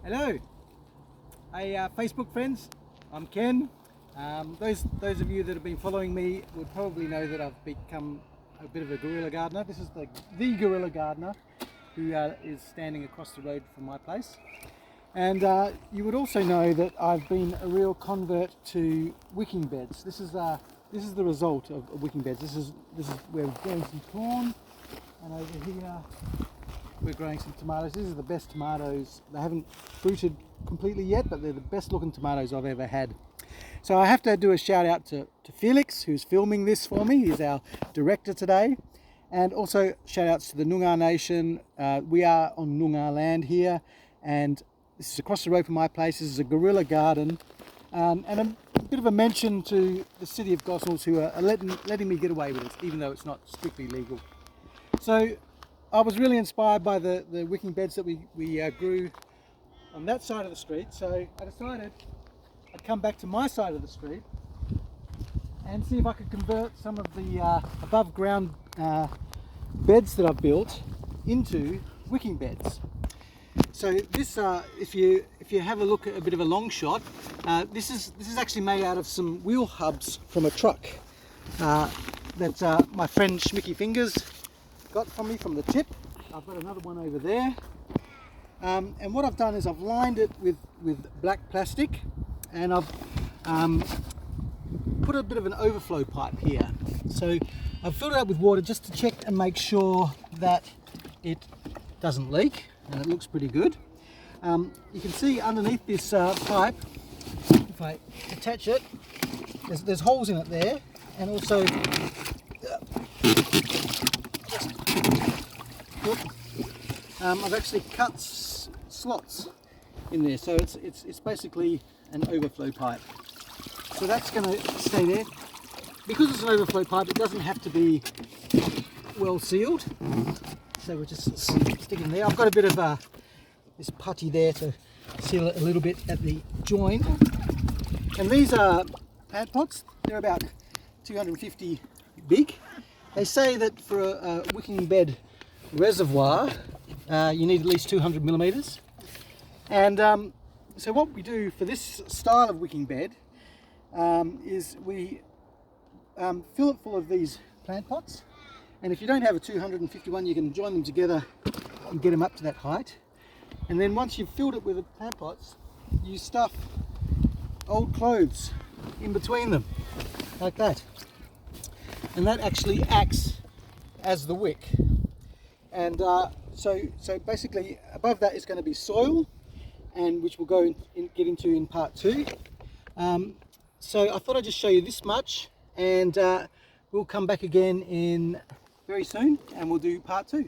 Hello, hey Facebook friends, I'm Ken. Those of you that have been following me would probably know that I've become a bit of a guerrilla gardener. This is the guerrilla gardener who is standing across the road from my place. And you would also know that I've been a real convert to wicking beds. This is the result of wicking beds. This is where we're growing some corn, and over here we're growing some tomatoes. These are the best tomatoes. They haven't fruited completely yet, but they're the best looking tomatoes I've ever had. So I have to do a shout out to Felix, who's filming this for me. He's our director today. And also shout outs to the Noongar Nation. We are on Noongar Land here, and this is across the road from my place. This is a Guerilla Garden. And a bit of a mention to the city of Gossels, who are letting me get away with it, even though it's not strictly legal. So I was really inspired by the wicking beds that we grew on that side of the street. So I decided I'd come back to my side of the street and see if I could convert some of the above ground beds that I've built into wicking beds. So this, if you have a look at a bit of a long shot, this is actually made out of some wheel hubs from a truck that my friend Schmicky Fingers got from me from the tip. I've got another one over there, and what I've done is I've lined it with black plastic, and I've put a bit of an overflow pipe here. So I've filled it up with water just to check and make sure that it doesn't leak, and it looks pretty good. You can see underneath this pipe, if I attach it, there's holes in it there, and also I've actually cut slots in there, so it's basically an overflow pipe. So that's going to stay there. Because it's an overflow pipe, it doesn't have to be well sealed. So we'll just stick it in there. I've got a bit of this putty there to seal it a little bit at the joint. And these are plant pots. They're about 250 big. They say that for a wicking bed reservoir, you need at least 200 millimeters. And so what we do for this style of wicking bed is we fill it full of these plant pots. And if you don't have a 251, you can join them together and get them up to that height. And then once you've filled it with the plant pots, you stuff old clothes in between them, like that. And that actually acts as the wick. And so basically above that is going to be soil, and which we'll get into in part 2. So I thought I'd just show you this much, and we'll come back again in very soon, and we'll do part 2.